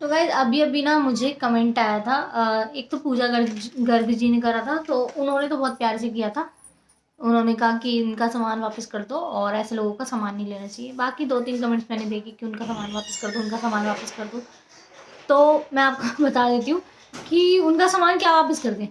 Guys अभी अभी ना मुझे कमेंट आया था। एक तो पूजा गर्ग जी ने करा था, तो उन्होंने तो बहुत प्यार से किया था। उन्होंने कहा कि इनका सामान वापस कर दो और ऐसे लोगों का सामान नहीं लेना चाहिए। बाकी 2-3 कमेंट्स मैंने देखे कि उनका सामान वापस कर दो, उनका सामान वापस कर दो। तो मैं आपको बता देती हूँ कि उनका सामान क्या वापस कर दें।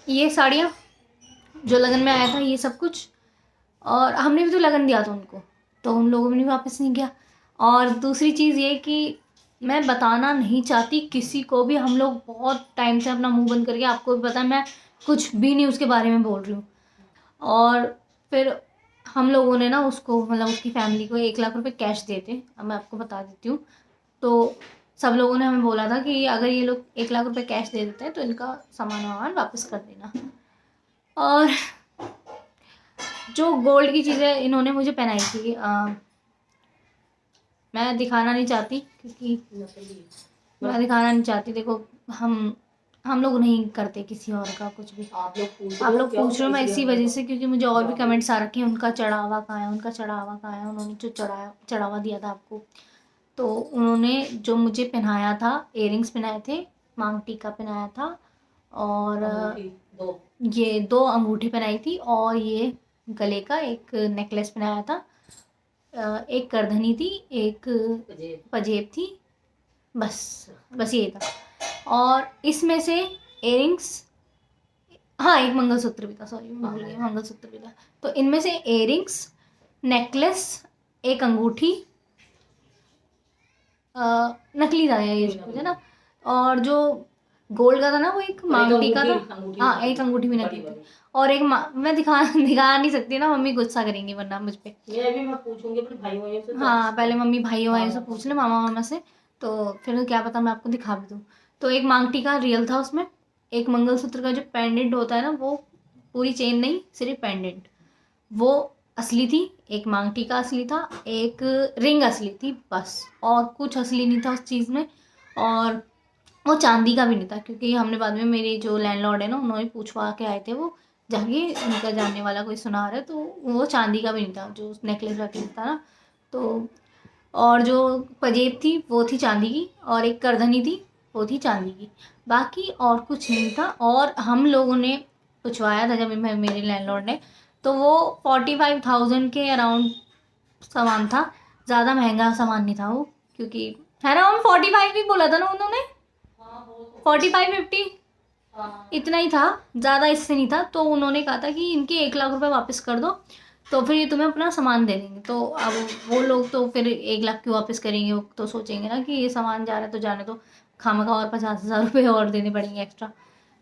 ये साड़ियाँ जो लगन में आया था, ये सब कुछ, और हमने भी तो लगन दिया था उनको, तो उन लोगों ने भी वापस नहीं किया। और दूसरी चीज़ ये कि मैं बताना नहीं चाहती किसी को भी। हम लोग बहुत टाइम से अपना मुंह बंद करके, आपको भी पता है मैं कुछ भी नहीं उसके बारे में बोल रही हूँ। और फिर हम लोगों ने ना उसको, मतलब उसकी फैमिली को 1 लाख रुपए कैश दिए थे। अब मैं आपको बता देती हूँ। तो सब लोगों ने हमें बोला था कि अगर ये लोग 1 लाख रुपए कैश दे देते हैं तो इनका सामान वामान वापस कर देना। और जो गोल्ड की चीज़ें इन्होंने मुझे पहनाई थी, मैं दिखाना नहीं चाहती, क्योंकि मैं दिखाना नहीं चाहती। देखो, हम लोग नहीं करते किसी और का कुछ भी। आप लोग पूछ रहे हो मैं इसी वजह से, क्योंकि मुझे और भी कमेंट्स आ रखे हैं, उनका चढ़ावा कहाँ है, उनका चढ़ावा कहाँ है। उन्होंने जो चढ़ावा दिया था आपको, तो उन्होंने जो मुझे पहनाया था, इयररिंग्स पहनाए थे, मांग टीका पहनाया था, और ये 2 अंगूठी पहनाई थी, और ये गले का एक नेकलेस पहनाया था। एक करधनी थी, एक पजेब थी, बस ये था। और इसमें से इयररिंग्स, हाँ एक मंगलसूत्र भी था, सॉरी भूल गई, मंगलसूत्र भी था। तो इनमें से इयररिंग्स, नेकलेस, एक अंगूठी, नकली था ये सब कुछ, है ना। और जो गोल्ड का था ना, वो एक मांग टीका था। हाँ, एक अंगूठी भी नकली थी। और एक मैं दिखा नहीं सकती ना, मम्मी गुस्सा करेंगी वरना मुझ पे। मैं पूछूंगी अपने भाई भाइयों से। हाँ, पहले मम्मी भाइयों से पूछ ले, मामा मामा से, तो फिर क्या पता मैं आपको दिखा भी दूँ। तो एक मांग टीका रियल था उसमें। एक मंगलसूत्र का जो पेंडेंट होता है ना, वो पूरी चेन नहीं, सिर्फ पेंडेंट, वो असली थी। एक मांग टीका असली था, एक रिंग असली थी, बस। और कुछ असली नहीं था उस चीज़ में। और वो चांदी का भी नहीं था, क्योंकि हमने बाद में, मेरी जो लैंडलॉर्ड है ना, उन्होंने पूछवा के आए थे वो जाके, उनका जानने वाला कोई सुनार है, तो वो चांदी का भी नहीं था जो नेकलेस वेकलेस था ना। तो और जो पजेब थी वो थी चांदी की, और एक करधनी थी वो थी चांदी की। बाकी और कुछ नहीं था। और हम लोगों ने पूछवाया था जब मेरे लैंडलॉर्ड ने, तो वो 45,000 के अराउंड सामान था। ज़्यादा महंगा सामान नहीं था वो, क्योंकि अराउंड 45 भी बोला था ना उन्होंने, 45-50 इतना ही था, ज़्यादा इससे नहीं था। तो उन्होंने कहा था कि इनके 1 लाख रुपए वापस कर दो, तो फिर ये तुम्हें अपना सामान दे देंगे। तो अब वो लोग तो फिर 1 लाख क्यों वापस करेंगे, वो तो सोचेंगे ना कि ये सामान जा रहा है तो जाने दो, खामखा और 50,000 रुपये और देने पड़ेंगे एक्स्ट्रा।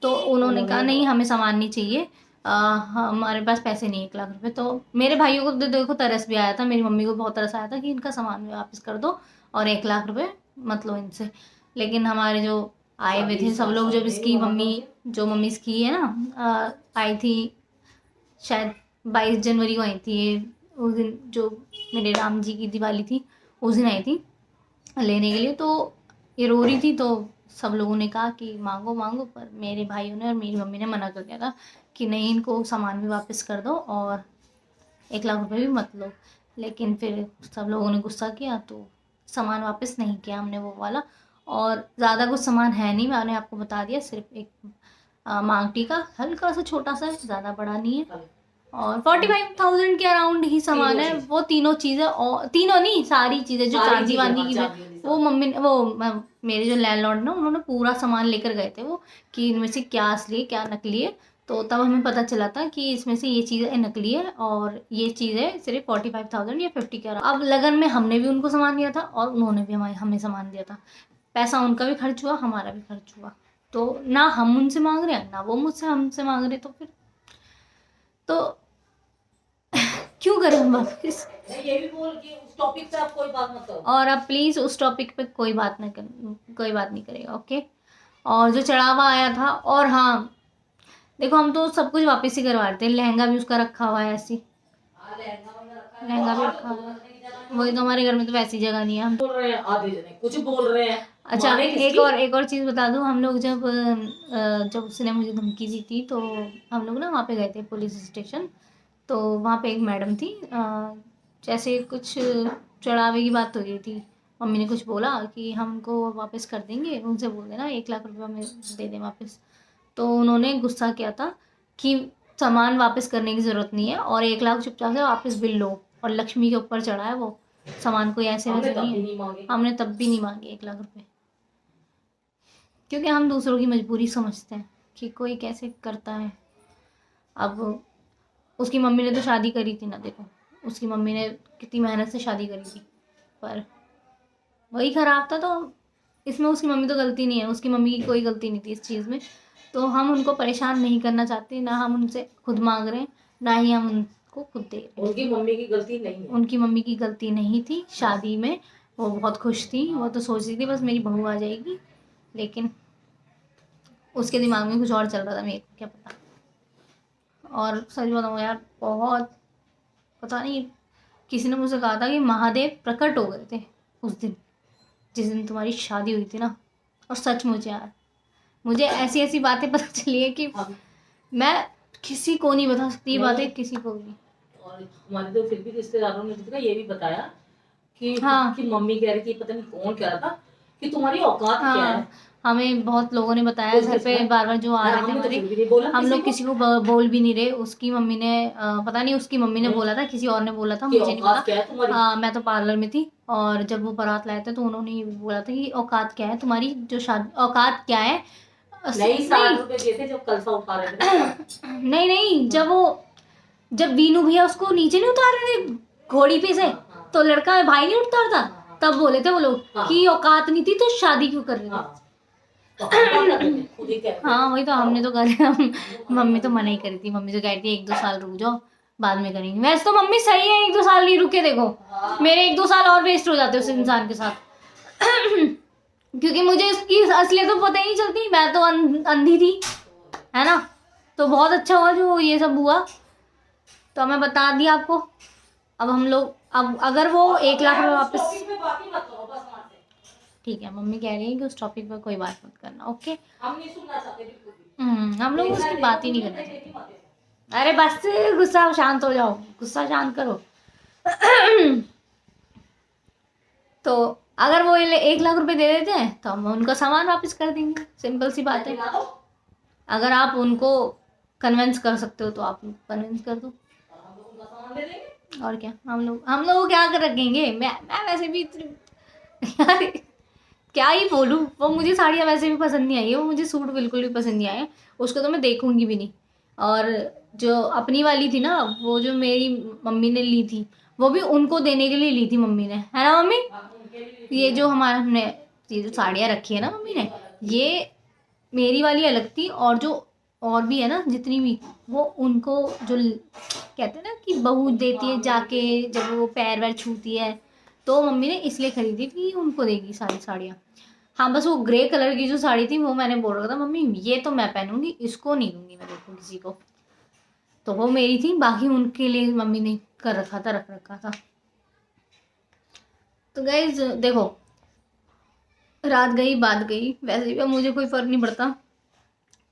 तो उन्होंने कहा नहीं, हमें सामान नहीं चाहिए, हमारे पास पैसे नहीं 1 लाख रुपए। तो मेरे भाइयों को तो देखो तरस भी आया था, मेरी मम्मी को बहुत तरस आया था कि इनका सामान भी वापस कर दो और 1 लाख रुपए मत लो इनसे। लेकिन हमारे जो आए हुए थे सब लोग, जब इसकी मम्मी, जो मम्मी इसकी है ना, आई थी शायद 22 जनवरी को आई थी ये, उस दिन जो मेरे राम जी की दिवाली थी, उस दिन आई थी लेने के लिए। तो ये रो रही थी, तो सब लोगों ने कहा कि मांगो मांगो, पर मेरे भाइयों ने और मेरी मम्मी ने मना कर दिया था कि नहीं, इनको सामान भी वापस कर दो और 1 लाख रुपए भी मत लो। लेकिन फिर सब लोगों ने गुस्सा किया, तो सामान वापस नहीं किया हमने वो वाला। और ज़्यादा कुछ सामान है नहीं, मैंने आपको बता दिया, सिर्फ एक मांग टीका, हल्का सा छोटा सा है, ज़्यादा बड़ा नहीं है। और 45,000 के अराउंड ही सामान है वो, तीनों चीज़ें। और तीनों नहीं, सारी चीज़ें जो चांदी वांदी की, वो मम्मी ने, मेरे जो लैंडलॉर्ड ना, उन्होंने पूरा सामान लेकर गए थे वो, कि इनमें से क्या असली है क्या नकली है। तो तब हमें पता चला था कि इसमें से ये चीज़ें नकली है और ये चीज़ें सिर्फ 45,000 या 50 के। अब लगन में हमने भी उनको सामान दिया था और उन्होंने भी हमें सामान दिया था। पैसा उनका भी खर्च हुआ, हमारा भी खर्च हुआ। तो ना हम उनसे मांग रहे हैं, ना वो मुझसे हमसे मांग रहे, तो फिर तो क्यों करें हम वापस। ये भी बोल कि उस टॉपिक पे आप कोई बात मत करो, और अब प्लीज़ उस टॉपिक पे कोई बात नहीं करेगा, ओके। और जो चढ़ावा आया था, और हाँ देखो, हम तो सब कुछ वापस ही करवा रहे थे। लहंगा भी उसका रखा हुआ है ऐसी, लहंगा भी रखा हुआ है। वही तो, हमारे घर में तो वैसी जगह नहीं है, हम बोल रहे हैं, आधे जने कुछ बोल रहे हैं। अच्छा, एक और चीज़ बता दूँ, हम लोग जब उसने मुझे धमकी दी थी, तो हम लोग ना वहाँ पे गए थे पुलिस स्टेशन। तो वहाँ पे एक मैडम थी, जैसे कुछ चढ़ावे की बात हो रही थी, मम्मी ने कुछ बोला कि हमको वापस कर देंगे, उनसे बोल देना 1 लाख रुपया में दे दें वापस। तो उन्होंने गुस्सा किया था कि सामान वापस करने की ज़रूरत नहीं है और 1 लाख चुपचाप से वापस बिल लो। और लक्ष्मी के ऊपर चढ़ा है वो, सामान कोई ऐसे वैसे नहीं है। हमने तब भी नहीं मांगे 1 लाख रुपए, क्योंकि हम दूसरों की मजबूरी समझते हैं कि कोई कैसे करता है। अब उसकी मम्मी ने तो शादी करी थी ना, देखो उसकी मम्मी ने कितनी मेहनत से शादी करी थी, पर वही ख़राब था। तो इसमें उसकी मम्मी तो गलती नहीं है, उसकी मम्मी की कोई गलती नहीं थी इस चीज़ में। तो हम उनको परेशान नहीं करना चाहते, ना हम उनसे खुद मांग रहे हैं, ना ही हम उनको खुद दे रहे हैं। उनकी मम्मी की गलती नहीं है, उनकी मम्मी की गलती नहीं थी। शादी में वो बहुत खुश थी, वो तो सोच रही थी बस मेरी बहू आ जाएगी, लेकिन उसके दिमाग में कुछ और चल रहा था, मेरे को क्या पता। और सच बताऊँ यार, बहुत पता नहीं, किसी ने मुझसे कहा था कि महादेव प्रकट हो गए थे उस दिन, जिस दिन तुम्हारी शादी हुई थी ना। और सचमुच यार, मुझे ऐसी ऐसी बातें पता चली है कि मैं किसी को नहीं बता सकती ये बातें, किसी को भी। और हमारे तो फिर भी रिश्तेदारों ने ये भी बताया कि हाँ, कि मम्मी कह रही थी, पता नहीं कौन कह रहा था कि तुम्हारी औकात क्या है। हमें बहुत लोगों ने बताया घर पे, बार बार जो आ रहे थे हमारे, हम लोग किसी को बोल भी नहीं रहे। उसकी मम्मी ने पता नहीं उसकी मम्मी ने बोला था, किसी और ने बोला था, मुझे नहीं पता। मैं तो पार्लर में थी, और जब वो बारात लाए थे तो उन्होंने ये बोला था कि औकात क्या है तुम्हारी, जो शादी औकात क्या है। नहीं, 60 रुपए दिए थे जब कलसा उठा रहे थे। नहीं नहीं, जब वीनू भैया उसको नीचे नहीं उतार रहे थे घोड़ी पे से, तो लड़का भाई नहीं उतारता, तब बोले थे वो लोग कि औकात नहीं थी तो शादी क्यों कर रहे थे। हाँ वही तो, हमने तो कर मम्मी तो मना ही करी थी। मम्मी तो कहती है 1-2 साल रुक जाओ, बाद में करेंगे। वैसे तो मम्मी सही है, 1-2 साल नहीं रुके, देखो मेरे 1-2 साल और वेस्ट हो जाते उस इंसान के साथ। क्योंकि मुझे इसकी असलियत तो पता ही नहीं चलती, मैं तो अंधी थी, है ना। तो बहुत अच्छा हुआ जो ये सब हुआ, तो मैं बता दिया आपको। अब हम लोग, अब अगर वो 1 लाख रुपये वापस, ठीक है, मम्मी कह रही है कि उस टॉपिक पर कोई बात मत करना, ओके। हम नहीं सुनना चाहते, हम लोग उसकी बात ही नहीं करना चाहते। अरे बस गुस्सा शांत हो जाओ, गुस्सा शांत करो। तो अगर वो 1 लाख रुपए दे देते हैं तो हम उनका सामान वापस कर देंगे, सिंपल सी बात है। अगर आप उनको कन्विंस कर सकते हो तो आप कन्विंस कर दो, और क्या। हम लोग क्या कर रखेंगे। मैं वैसे भी यार क्या ही बोलूँ, वो मुझे साड़ियाँ वैसे भी पसंद नहीं आई है, वो मुझे सूट बिल्कुल भी पसंद नहीं आया, उसको तो मैं देखूंगी भी नहीं। और जो अपनी वाली थी ना, वो जो मेरी मम्मी ने ली थी, वो भी उनको देने के लिए ली थी मम्मी ने, है ना मम्मी। ये जो हमने ये जो साड़ियाँ रखी है ना मम्मी ने, ये मेरी वाली अलग थी, और जो और भी है ना जितनी भी, वो उनको जो कहते हैं ना कि बहू देती है जाके जब वो पैर वैर छूती है, तो मम्मी ने इसलिए खरीदी थी उनको देगी सारी साड़ियाँ। हाँ बस वो ग्रे कलर की जो साड़ी थी वो मैंने बोल रखा था मम्मी ये तो मैं पहनूंगी, इसको नहीं दूंगी मैं, देखो किसी को। तो वो मेरी थी, बाकी उनके लिए मम्मी ने कर रखा था, रख रखा था। तो गाइज देखो, रात गई बात गई, वैसे भी अब मुझे कोई फर्क नहीं पड़ता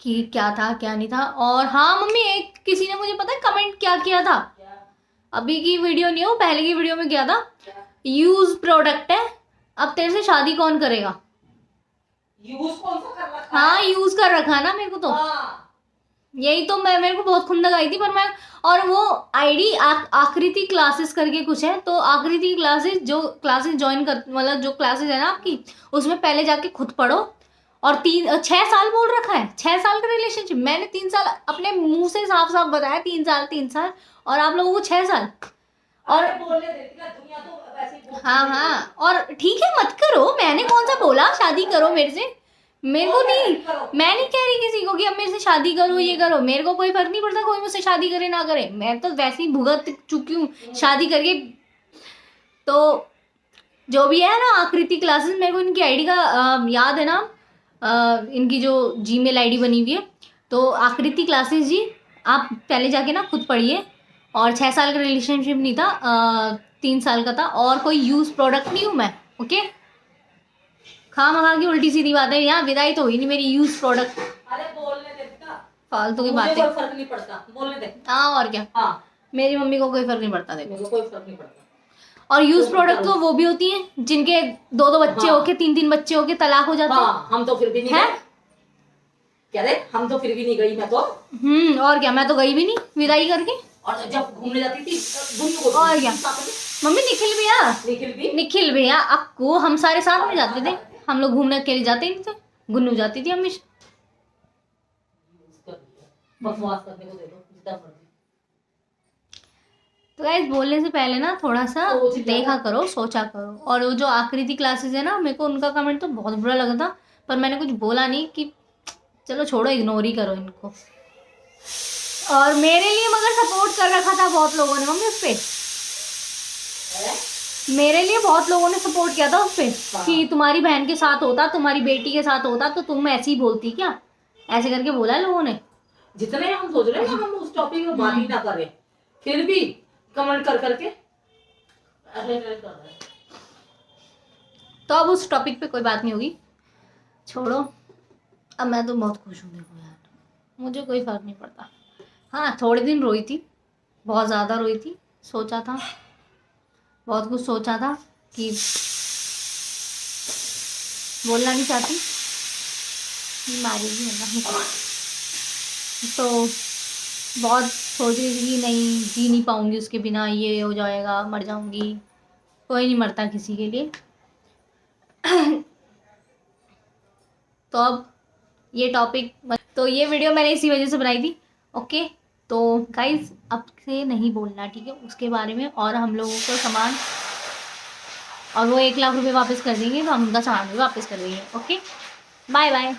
कि क्या था क्या नहीं था। और हाँ मम्मी, एक किसी ने मुझे पता है कमेंट क्या किया था, अभी की वीडियो नहीं हो, पहले की वीडियो में किया था, यूज प्रोडक्ट है, अब तेरे से शादी कौन करेगा। यूज कौन सा कर रखा है? हाँ यूज कर रखा है ना मेरे को तो। यही तो मेरे को बहुत खुंदक आई थी, पर मैं, और वो आईडी आकृति क्लासेस करके कुछ है, तो आकृति क्लासेस जो क्लासेस ज्वाइन कर, मतलब जो क्लासेस है ना आपकी, उसमें पहले जाके खुद पढ़ो। और 6 साल बोल रखा है, 6 साल का रिलेशनशिप। मैंने 3 साल अपने मुंह से साफ साफ बताया, 3 साल, और आप लोगों को 6 साल। और हाँ, और ठीक है मत करो, मैंने कौन सा बोला शादी करो मेरे से, मेरे को नहीं, मैं नहीं कह रही किसी को कि अब मेरे से शादी करो ये करो, मेरे को कोई फर्क नहीं पड़ता कोई मुझसे शादी करे ना करे, मैं तो वैसे ही भुगत चुकी हूँ शादी करके। तो जो भी है ना आकृति क्लासेस, मेरे को इनकी आईडी का याद है ना, इनकी जो जीमेल आईडी बनी हुई है, तो आकृति क्लासेस जी, आप पहले जाके ना खुद पढ़िए। और 6 साल का रिलेशनशिप नहीं था, 3 साल का था, और कोई यूज प्रोडक्ट नहीं हूँ मैं, ओके। खामखा की उल्टी सीधी बात है, यहाँ विदाई तो हुई नहीं मेरी, यूज प्रोडक्ट। अरे बोलने दे बेटा, फालतू की बातें, कोई फर्क नहीं पड़ता, बोलने दे। हाँ और क्या, हाँ मेरी मम्मी को कोई फर्क नहीं पड़ता, देखो कोई फर्क नहीं पड़ता। और यूज तो प्रोडक्ट तो वो भी होती हैं जिनके 2-2 बच्चे हाँ। होके 3-3 बच्चे होके तलाक हो जाते हैं। हाँ, हम तो फिर भी नहीं हैं? गए। कह रहे हम तो फिर भी नहीं गई, मैं तो। और क्या, मैं तो गई भी नहीं विदाई करके। और जब घूमने जाती थी गुन्नू को और क्या। साथ में, मम्मी निखिल भैया अक्कू हम सारे साथ में जाते थे, हम लोग घूमने अकेले जाते ही नहीं थे, गुन्नू जाती थी हमेशा। बकवास करने को दे दो जितना मर्जी। तो गाइस बोलने से पहले ना थोड़ा सा सोच लिया देखा था। करो, सोचा करो। और वो जो आखिरी थी क्लासेस है ना, मेरे को उनका कमेंट तो बहुत बुरा लगा था, पर मैंने कुछ बोला नहीं कि चलो छोड़ो, इग्नोर ही करो इनको। और मेरे लिए मगर सपोर्ट कर रखा था बहुत लोगों ने मम्मी उस पे, मेरे लिए बहुत लोगों ने सपोर्ट किया था उस पे कि तुम्हारी बहन के साथ होता, तुम्हारी बेटी के साथ होता तो तुम ऐसे ही बोलती क्या, ऐसे करके बोला है लोगों ने। जितने हम सोच रहे हैं हम उस टॉपिक में बात ही ना करें, फिर भी कमेंट कर करके ऐसे कर रहे हैं। तो अब उस टॉपिक पे कोई बात नहीं होगी, छोड़ो। अब मैं तो बहुत खुश हूँ, देखो यार मुझे कोई फर्क नहीं पड़ता। हाँ थोड़े दिन रोई थी, बहुत ज़्यादा रोई थी, सोचा था, बहुत कुछ सोचा था कि बोलना नहीं चाहती, मारेगी अल्लाह। तो बहुत सोच रही थी कि नहीं जी नहीं पाऊंगी उसके बिना, ये हो जाएगा, मर जाऊंगी। कोई नहीं मरता किसी के लिए। तो अब ये टॉपिक, तो ये वीडियो मैंने इसी वजह से बनाई थी। ओके तो गाइज अब से नहीं बोलना, ठीक है, उसके बारे में। और हम लोगों को सामान, और वो 1 लाख रुपए वापस कर देंगे तो हम उनका सामान भी वापस कर देंगे। Okay bye bye.